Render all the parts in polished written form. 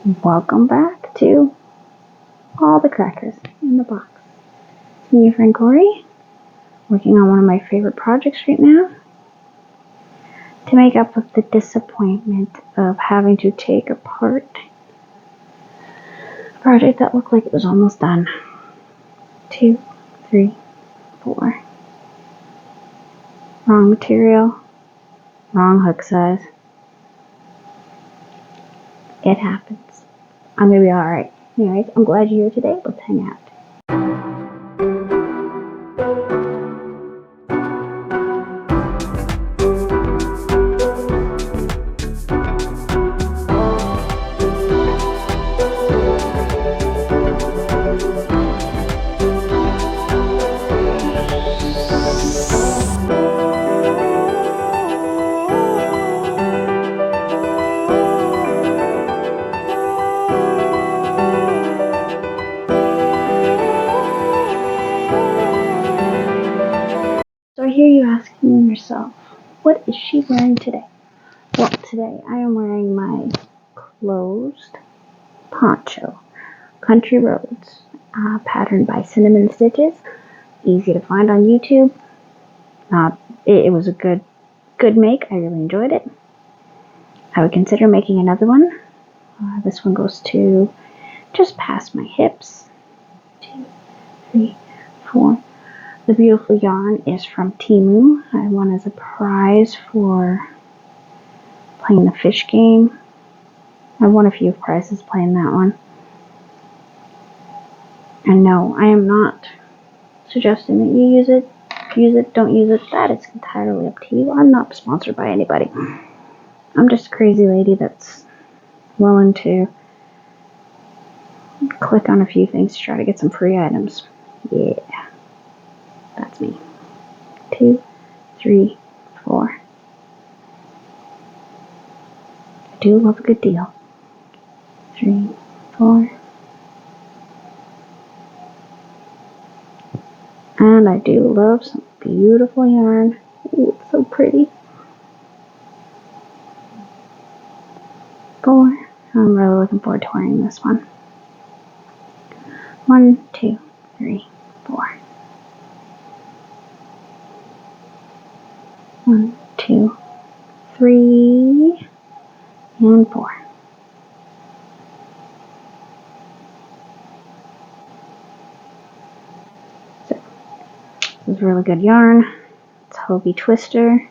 Welcome back to all the crackers in the box. It's me, your friend Corey, working on one of my favorite projects right now to make up with the disappointment of having to take apart a project that looked like it was almost done. 2, 3, 4. Wrong material, wrong hook size. It happens. I'm gonna be alright. Anyways, I'm glad you're here today. Let's hang out. So I hear you asking yourself, what is she wearing today? Well, today I am wearing my closed poncho, Country Roads, patterned by Cinnamon Stitches. Easy to find on YouTube. It was a good make. I really enjoyed it. I would consider making another one. This one goes to just past my hips. 2, 3, 4. The beautiful yarn is from Temu. I won as a prize for playing the fish game. I won a few prizes playing that one. And no, I am not suggesting that you use it, don't use it. That is entirely up to you. I'm not sponsored by anybody. I'm just a crazy lady that's willing to click on a few things to try to get some free items. Yeah, that's me. 2, 3, 4. I do love a good deal. 3, 4. And I do love some beautiful yarn. Ooh, it's so pretty. 4. I'm really looking forward to wearing this one. 1, 2, 3, 4. 1, 2, 3, and 4. So, this is really good yarn. It's Hobie Twister.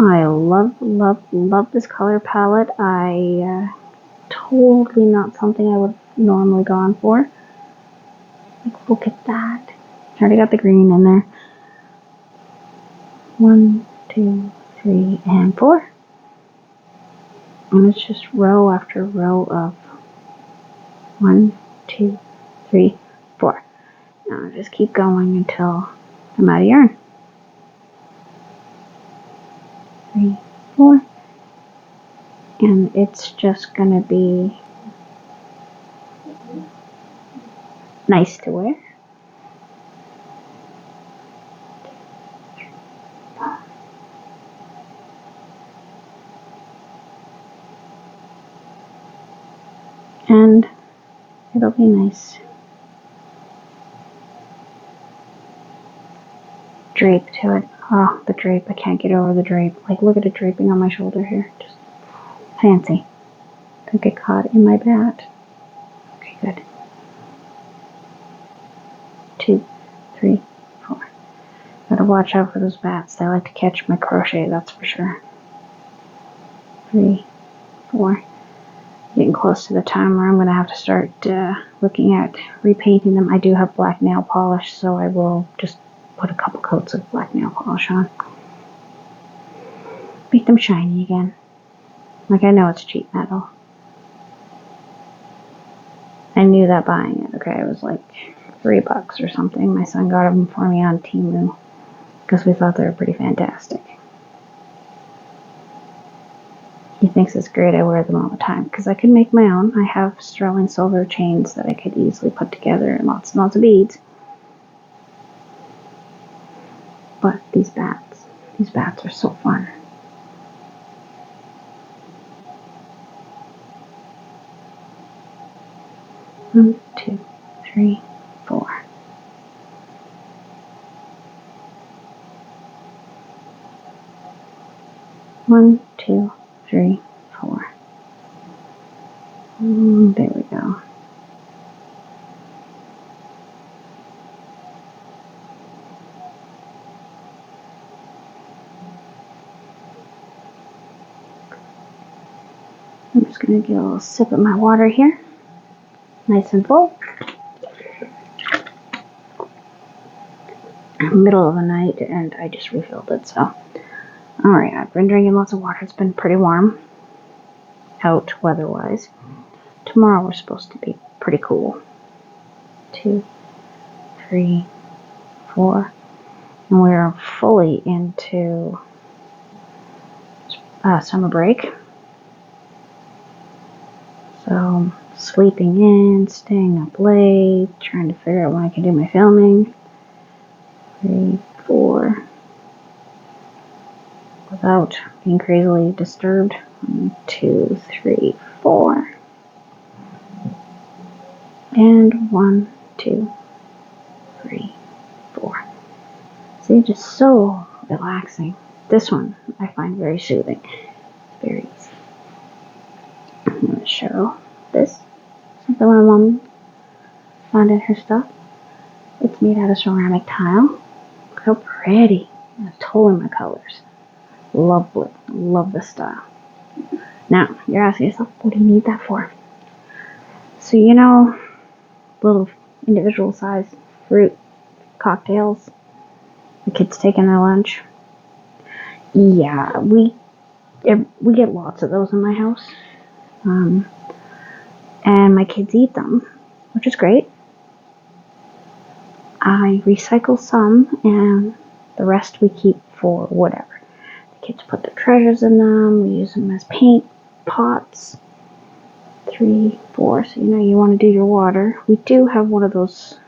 I love this color palette. Totally not something I would have normally gone for. Like, look at that. I already got the green in there. 1, 2, 3, and 4. And it's just row after row of 1, 2, 3, 4. Now I'll just keep going until I'm out of yarn. 3, 4. And it's just gonna be nice to wear. And it'll be nice. Drape to it. Oh, the drape. I can't get over the drape. Like, look at it draping on my shoulder here. Just fancy. Don't get caught in my bat. Okay, good. 2, 3, 4. Gotta watch out for those bats. They like to catch my crochet, that's for sure. 3, 4. Getting close to the time where I'm going to have to start looking at repainting them. I do have black nail polish, so I will just put a couple coats of black nail polish on. Make them shiny again. Like, I know it's cheap metal. I knew that buying it. Okay, it was like $3 or something. My son got them for me on Temu because we thought they were pretty fantastic. He thinks it's great. I wear them all the time because I can make my own. I have sterling silver chains that I could easily put together and lots of beads. But these bats are so fun. 1, 2, 3, 4. 1, 2, 3, 4. There we go. I'm just going to get a little sip of my water here. Nice and full. Middle of the night, and I just refilled it, so. Alright, I've been drinking lots of water. It's been pretty warm out weather-wise. Tomorrow we're supposed to be pretty cool. 2, 3, 4. And we're fully into summer break. So, sleeping in, staying up late, trying to figure out when I can do my filming. 3, 4. Without being crazily disturbed. 1, 2, 3, 4. And 1, 2, 3, 4. See, just so relaxing. This one I find very soothing. Very easy. I'm going to show this. Something my mom found in her stuff. It's made out of ceramic tile. Look how pretty. And totally my colors. Lovely. Love this style. Now, you're asking yourself, what do you need that for? So, you know, little individual sized fruit cocktails the kids taking their lunch. Yeah, we get lots of those in my house. And my kids eat them, which is great. I recycle some, and the rest we keep for whatever. The kids put their treasures in them. We use them as paint pots. 3, 4. So, you know, you want to do your water. We do have one of those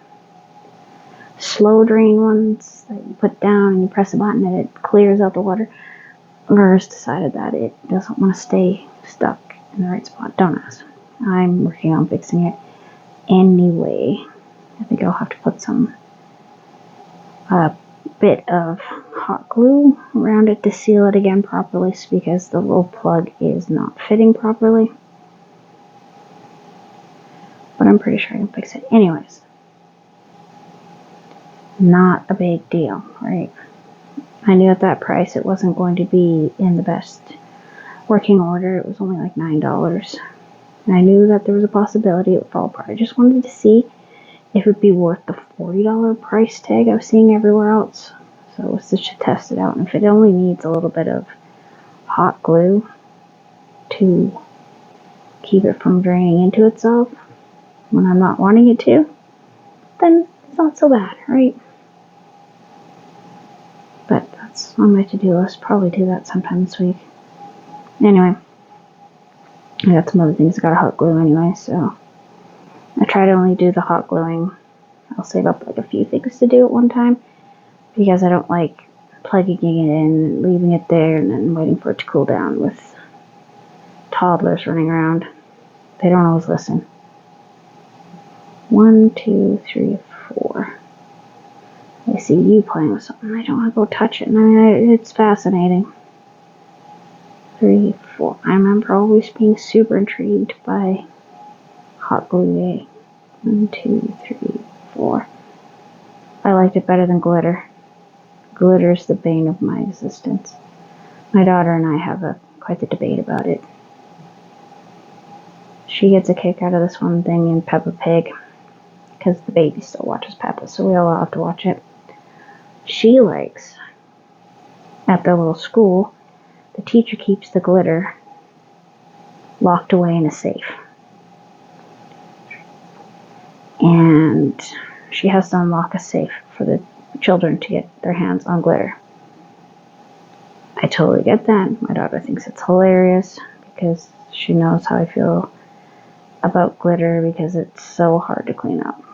slow drain ones that you put down and you press a button and it clears out the water. Lurs decided that it doesn't want to stay stuck in the right spot. Don't ask. I'm working on fixing it anyway. I think I'll have to put a bit of hot glue around it to seal it again properly because the little plug is not fitting properly. But I'm pretty sure I can fix it. Anyways, not a big deal, right? I knew at that price it wasn't going to be in the best working order. It was only like $9. And I knew that there was a possibility it would fall apart. I just wanted to see if it would be worth the $40 price tag I was seeing everywhere else. So it was just to test it out. And if it only needs a little bit of hot glue to keep it from draining into itself when I'm not wanting it to, then it's not so bad, right? But that's on my to-do list. Probably do that sometime this week. Anyway, I got some other things I gotta hot glue anyway, so I try to only do the hot gluing. I'll save up like a few things to do at one time because I don't like plugging it in, leaving it there, and then waiting for it to cool down with toddlers running around. They don't always listen. 1, 2, 3, 4. I see you playing with something. I don't want to go touch it. I mean, it's fascinating. 3, 4. I remember always being super intrigued by hot glue. 1, 2, 3, 4. I liked it better than glitter. Glitter is the bane of my existence. My daughter and I have quite the debate about it. She gets a kick out of this one thing in Peppa Pig because the baby still watches Peppa, so we all have to watch it. She likes, at their little school, the teacher keeps the glitter locked away in a safe. And she has to unlock a safe for the children to get their hands on glitter. I totally get that. My daughter thinks it's hilarious because she knows how I feel about glitter because it's so hard to clean up.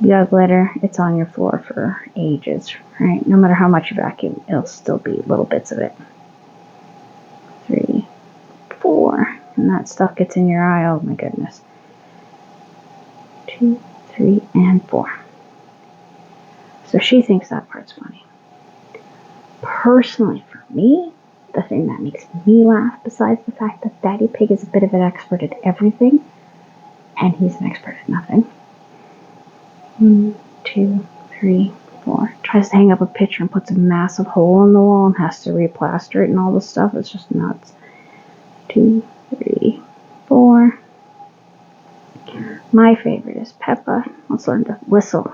You got glitter, it's on your floor for ages, right? No matter how much you vacuum, it'll still be little bits of it. 3, 4. And that stuff gets in your eye, oh my goodness. 2, 3, and 4. So she thinks that part's funny. Personally, for me, the thing that makes me laugh, besides the fact that Daddy Pig is a bit of an expert at everything, and he's an expert at nothing. 1, 2, 3, 4. Tries to hang up a picture and puts a massive hole in the wall and has to replaster it and all this stuff. It's just nuts. 2, 3, 4. My favorite is Peppa. Let's learn to whistle.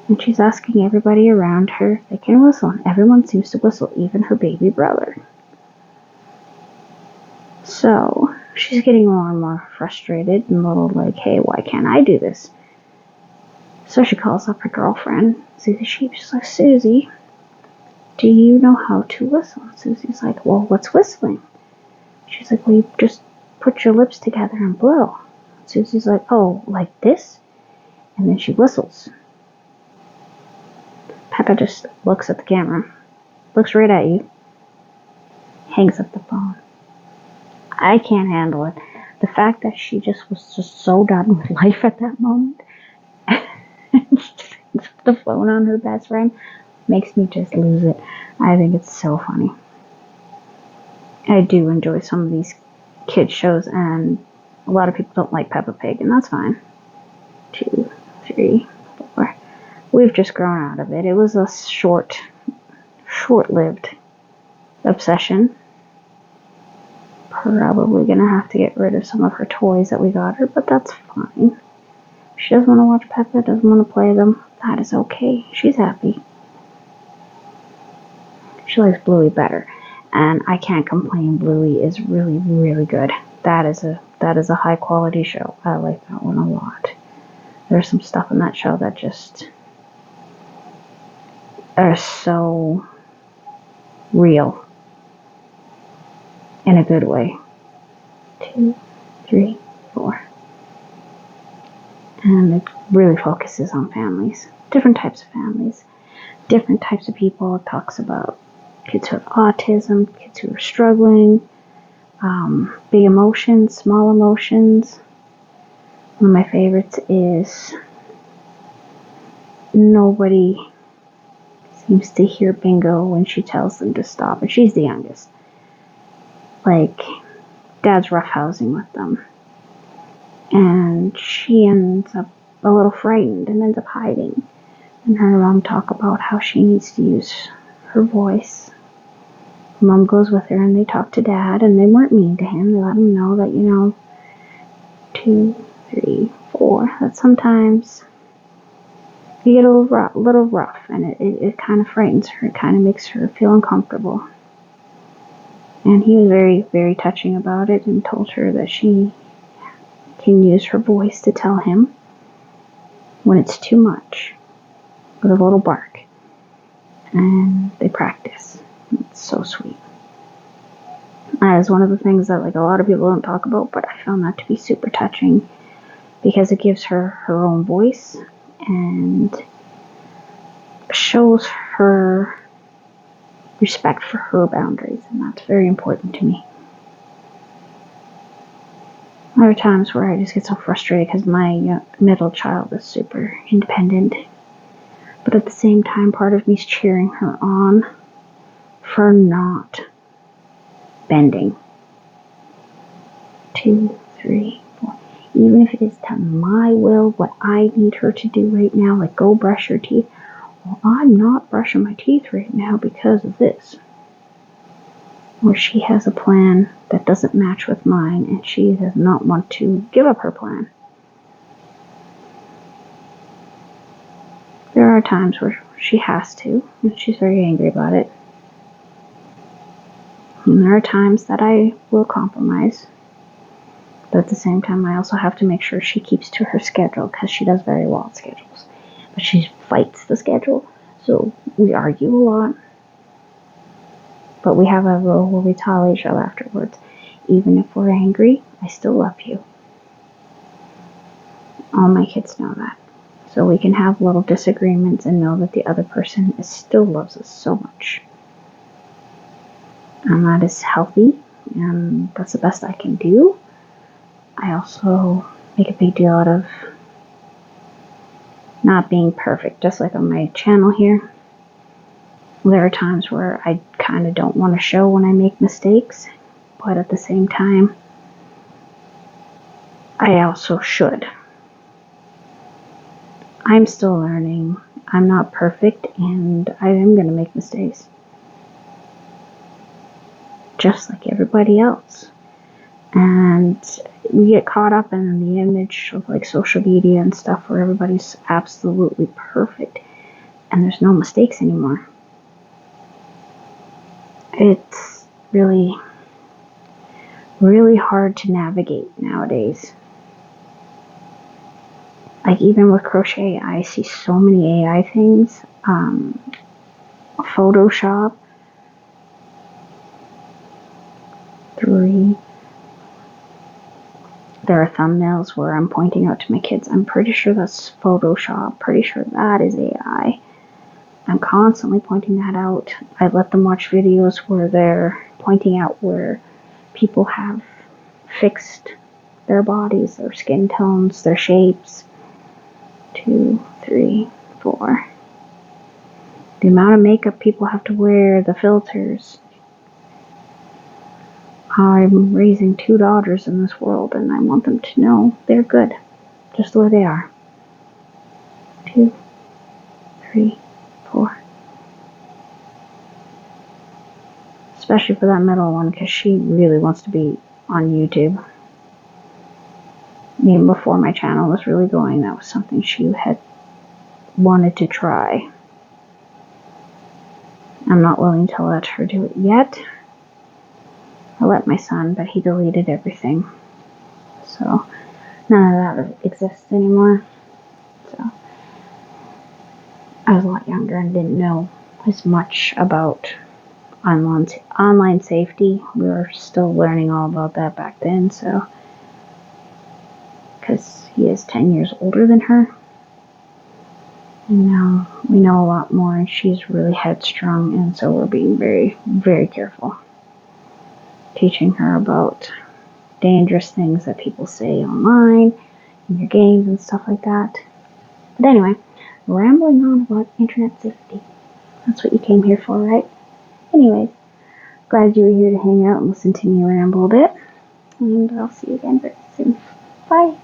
And she's asking everybody around her if they can whistle. And everyone seems to whistle, even her baby brother. So she's getting more and more frustrated and a little like, hey, why can't I do this? So she calls up her girlfriend, Susie Sheep. She's like, Susie, do you know how to whistle? And Susie's like, well, what's whistling? She's like, well, you just put your lips together and blow. Susie's like, oh, like this? And then she whistles. Peppa just looks at the camera, looks right at you, hangs up the phone. I can't handle it. The fact that she just was just so done with life at that moment, and she just hangs up the phone on her best friend, makes me just lose it. I think it's so funny. I do enjoy some of these kids shows, and a lot of people don't like Peppa Pig, and that's fine. 2, 3, 4. We've just grown out of it. It was a short-lived obsession. Probably gonna have to get rid of some of her toys that we got her, but that's fine. She doesn't want to watch Peppa, doesn't want to play them. That is okay. She's happy. She likes Bluey better, and I can't complain. Bluey is really, really good. That is a high quality show. I like that one a lot. There's some stuff in that show that just are so real in a good way. 2, 3, 4. And it really focuses on families, different types of families, different types of people. It talks about kids who have autism, kids who are struggling, big emotions, small emotions. One of my favorites is nobody seems to hear Bingo when she tells them to stop, and she's the youngest. Like, Dad's roughhousing with them, and she ends up a little frightened and ends up hiding. And her mom talk about how she needs to use her voice. Mom goes with her and they talk to Dad, and they weren't mean to him. They let him know that, 2, 3, 4, that sometimes you get a little rough, and it kind of frightens her. It kind of makes her feel uncomfortable. And he was very, very touching about it and told her that she can use her voice to tell him when it's too much with a little bark. And they practice. It's so sweet. That is one of the things that a lot of people don't talk about, but I found that to be super touching because it gives her her own voice and shows her respect for her boundaries, and that's very important to me. There are times where I just get so frustrated because my middle child is super independent, but at the same time, part of me is cheering her on for not bending. 2, 3, 4. Even if it is to my will, what I need her to do right now, like go brush your teeth. Well, I'm not brushing my teeth right now because of this. Or she has a plan that doesn't match with mine, and she does not want to give up her plan. There are times where she has to, and she's very angry about it. And there are times that I will compromise. But at the same time, I also have to make sure she keeps to her schedule, because she does very well at schedules. But she fights the schedule, so we argue a lot. But we have a rule where we tell each other afterwards, even if we're angry, I still love you. All my kids know that. So we can have little disagreements and know that the other person still loves us so much. And that is healthy, and that's the best I can do. I also make a big deal out of not being perfect, just like on my channel here. There are times where I kind of don't want to show when I make mistakes, but at the same time, I also should. I'm still learning. I'm not perfect, and I am going to make mistakes. Just like everybody else. And we get caught up in the image of like social media and stuff where everybody's absolutely perfect and there's no mistakes anymore. It's really, really hard to navigate nowadays. Like even with crochet, I see so many AI things. Photoshop. 3. There are thumbnails where I'm pointing out to my kids, I'm pretty sure that's Photoshop, pretty sure that is AI. I'm constantly pointing that out. I let them watch videos where they're pointing out where people have fixed their bodies, their skin tones, their shapes. 2, 3, 4. The amount of makeup people have to wear, the filters. I'm raising 2 daughters in this world, and I want them to know they're good, just the way they are. 2, 3, 4. Especially for that middle one, because she really wants to be on YouTube. Even before my channel was really going, that was something she had wanted to try. I'm not willing to let her do it yet. I let my son, but he deleted everything. So none of that exists anymore. So I was a lot younger and didn't know as much about online safety. We were still learning all about that back then, so because he is 10 years older than her. And now we know a lot more, and she's really headstrong, and so we're being very, very careful. Teaching her about dangerous things that people say online, in your games and stuff like that. But anyway, rambling on about internet safety. That's what you came here for, right? Anyways, glad you were here to hang out and listen to me ramble a bit. And I'll see you again very soon. Bye.